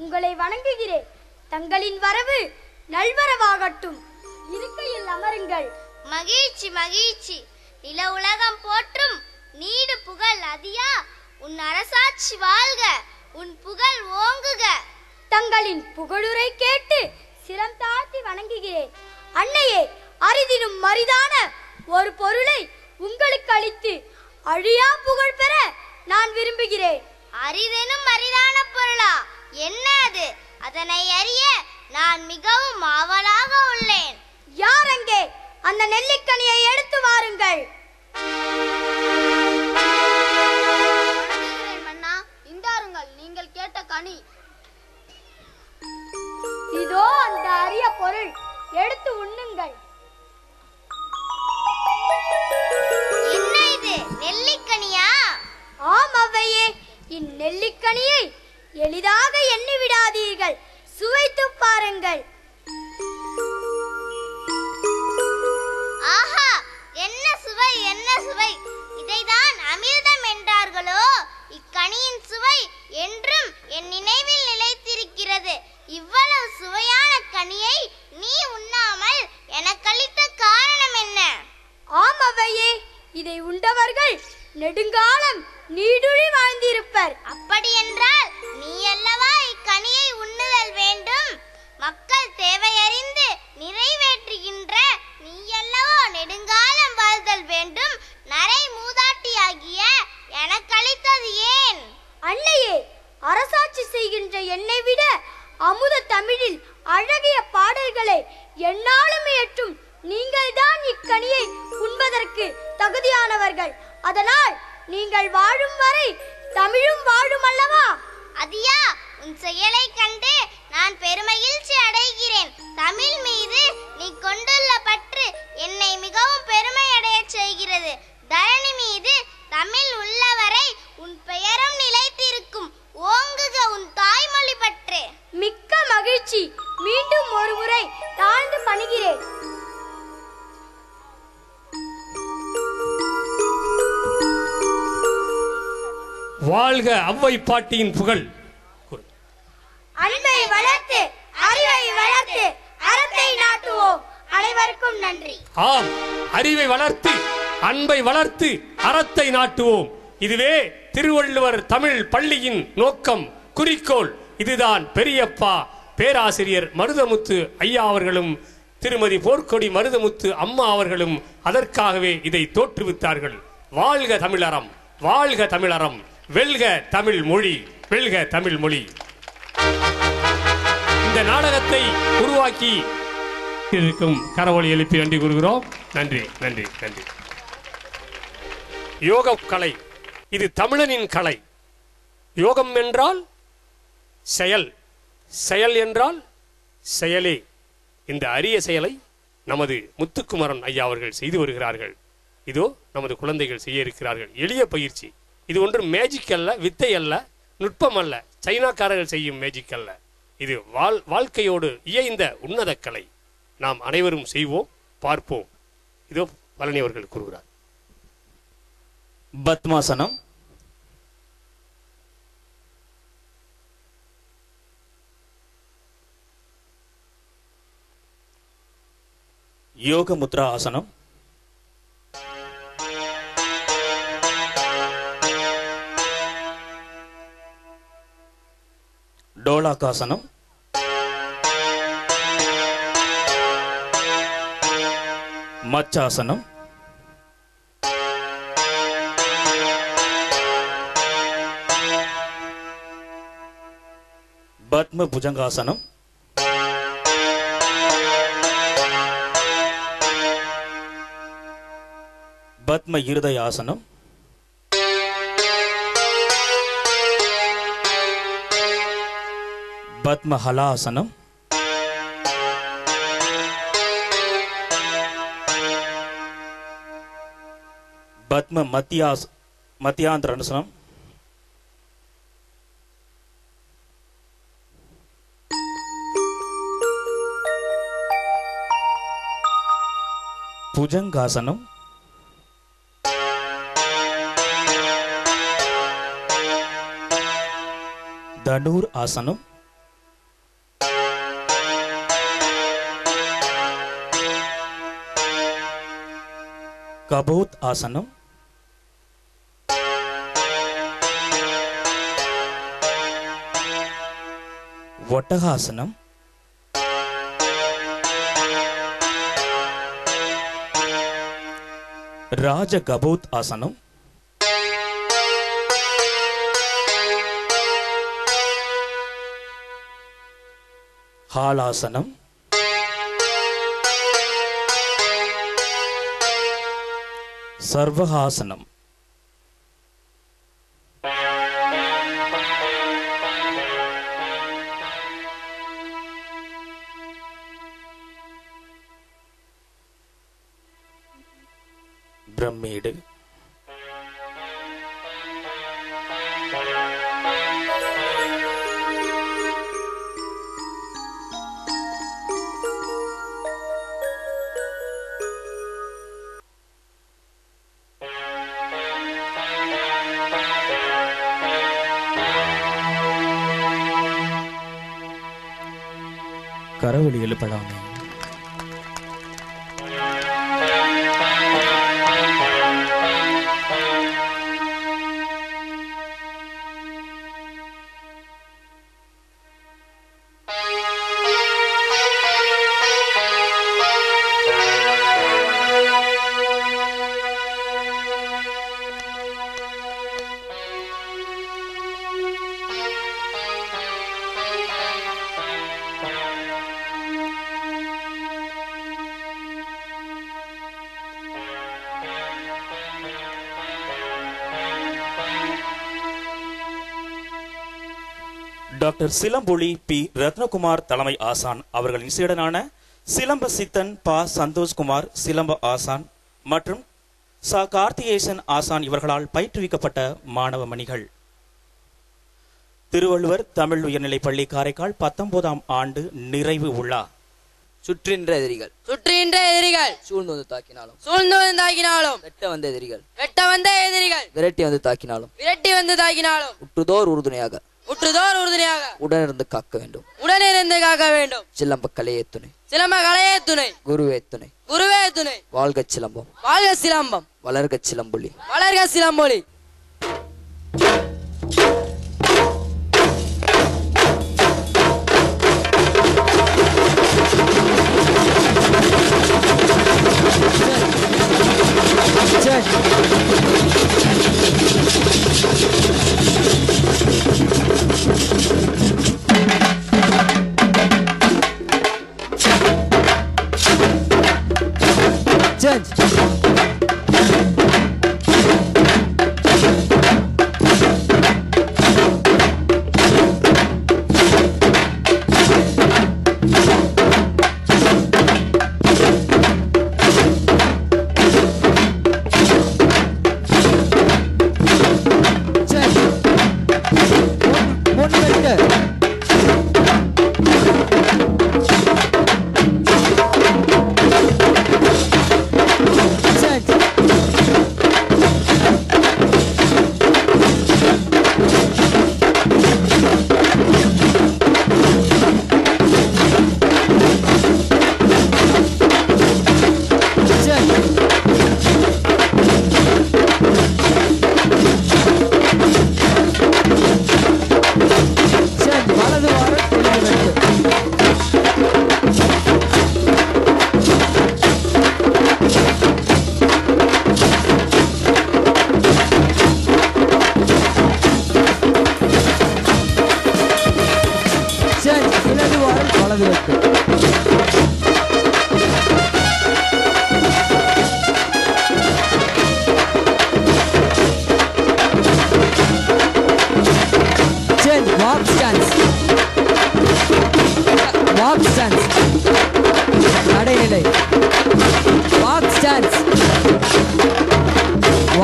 உங்களை வணங்குகிறேன். தங்களின் வரவு நல்வரவாகட்டும். இருக்கையில் அமருங்கள். மகிழ்ச்சி மகிழ்ச்சி. நில உலகம் போற்றும் நீடு புகழ் அதியா, உன் அரசாட்சி வாழ்க, உன் புகழ் ஓங்குக. தங்களின் புகழுரை கேட்டு சிரம் தாழ்த்தி வணங்குகிறேன். அன்னையே, அரிதினும் மரிதான ஒரு பொருளை உங்களுக்கு அளித்து அழியா புகழ் பெற நான் விரும்புகிறேன். அரிதெனும் அரிதான பொருளா? என்ன அது? அதனை அறிய நான் மிகவும் ஆவலாக உள்ளேன். யார் அங்கே? அந்த நெல்லிக்கனியை எடுத்து வாருங்கள். மன்னா, இந்தாருங்கள் நீங்கள் கேட்ட கனி. இதோ அந்த அரிய பொருள், எடுத்து உண்ணுங்கள். என்ன இது, நெல்லிக்கனியா? ஆம் அவ்வையே, இந்நெல்லிக்கனியை எளிதாக எண்ணி விடாதீர்கள், சுவைத்து பாருங்கள். ஆஹா, என்ன சுவை, என்ன சுவை! இதைதான் அமிர்தம் என்றார்களோ? இக்கனியின் சுவை என்றும் என் நினைவில் நிலைத்திருக்கிறது. இவ்வளவு சுவையான கனியை நீ உண்ணாமல் எனக்களித்த காரணம் என்ன? ஆம் அவ்வையே, இதை உண்டவர்கள் நெடுங்காலம் நீடுழி வாழ்ந்திருப்பர். அப்படி என்றால் நீ அல்லவா இக்கனியை உண்ணுதல் வேண்டும்? மக்கள் தேவையறிந்து நிறைவேற்றுகின்ற நீ அல்லவோ நெடுங்காலம் வாழ்தல் வேண்டும். நரை மூதாட்டியாகிய எனக்களித்தது ஏன்? அன்னையே, அரசாட்சி செய்கின்ற என்னை விட அமுத தமிழில் அழகிய பாடல்களை என்னாலும் இயற்றும் நீங்கள் தான் இக்கனியை உண்பதற்கு தகுதியானவர்கள். அதனால் நீங்கள் வாழும் வரை தமிழும் வாழும் அல்லவா? அதியா, உன் செயலை கண்டு நான் பெருமகிழ்ச்சி அடைகிறேன். தமிழ் மீது நீ கொண்டுள்ள பற்று என்னை மிகவும் பெருமை அடைய செய்கிறது. தரணி மீது தமிழ் உள்ளவரை உன் பெயரும் நிலைத்திருக்கும். ஓங்குக உன் தாய்மொழி பற்று. மிக்க மகிழ்ச்சி. மீண்டும் ஒரு முறை தாழ்ந்து பணிகிறேன். வாழ்க அவ்வை பாட்டியின் புகழ். அன்பை வளர்த்து அறிவை வளர்த்து அறத்தை நாட்டுவோம். அனைவருக்கும் நன்றி. ஆம், அறிவை வளர்த்து அன்பை வளர்த்து அறத்தை நாட்டுவோம். இதுவே திருவள்ளுவர் தமிழ் பள்ளியின் நோக்கம், குறிக்கோள். இதுதான் பெரியப்பா பேராசிரியர் மருதமுத்து ஐயா அவர்களும் திருமதி போர்க்கொடி மருதமுத்து அம்மா அவர்களும் அதற்காகவே இதை தோற்றுவித்தார்கள். வாழ்க தமிழறம், வாழ்க தமிழறம், வெல்க தமிழ் மொழி, வெல்க தமிழ் மொழி. இந்த நாடகத்தை உருவாக்கி இருக்கும் கரவொலி எழுப்பி நன்றி கூறுகிறோம். நன்றி நன்றி நன்றி. யோக கலை, இது தமிழனின் கலை. யோகம் என்றால் செயல், செயல் என்றால் செயலே. இந்த அரிய செயலை நமது முத்துக்குமரன் ஐயா அவர்கள் செய்து வருகிறார்கள். இதோ நமது குழந்தைகள் செய்ய இருக்கிறார்கள். எளிய பயிற்சி. இது ஒன்றும் மேஜிக் அல்ல, வித்தை அல்ல, நுட்பம் அல்ல, சைனாக்காரர்கள் செய்யும் மேஜிக் அல்ல. இது வாழ்க்கையோடு இயைந்த உன்னத கலை. நாம் அனைவரும் செய்வோம், பார்ப்போம். இதோ பழனி அவர்கள் கூறுகிறார். பத்மாசனம், யோக முத்ரா ஆசனம், டோலாக்காசனம், மச்சாசனம், பத்ம புஜங்காசனம், பத்ம இருதயாசனம், பத்ம ஹலாசனம், பத்ம மத்தியாந்தராசனம், புஜங்காசனம், தனூர் ஆசனம், கபோத் ஆசனம், ஒட்டகாசனம், ராஜ கபோத் ஆசனம், ஹாலாசனம், சர்வஹாசனம். பிரம்மேடு, கரவொலி எழுப்பலாமே. டாக்டர் சிலம்பொலி பி ரத்னகுமார் தலைமை ஆசான் அவர்களின் இசையுடனான சிலம்ப சித்தன் பா சந்தோஷ்குமார் சிலம்ப ஆசான் மற்றும் ச கார்த்திகேசன் ஆசான் இவர்களால் பயிற்றுவிக்கப்பட்ட மாணவ மணிகள். திருவள்ளுவர் தமிழ் உயர்நிலைப்பள்ளி காரைக்கால் 19ஆம் ஆண்டு நிறைவு விழா. சுற்றின்ற எதிரிகள் சூழ்ந்து வந்து தாக்கினாலும் வெட்ட வந்த எதிரிகள் விரட்டி வந்து தாக்கினாலும் உற்றுதோர் உறுதுணையாக உடனிருந்து காக்க வேண்டும். சிலம்ப கலையே துணை குருவே துணை வாழ்க சிலம்பம் வளர்க சிலம்பொலி.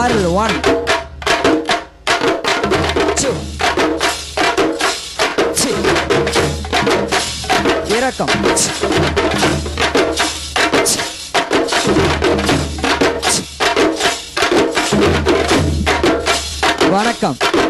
பாரல் 1 இறக்கம் வணக்கம்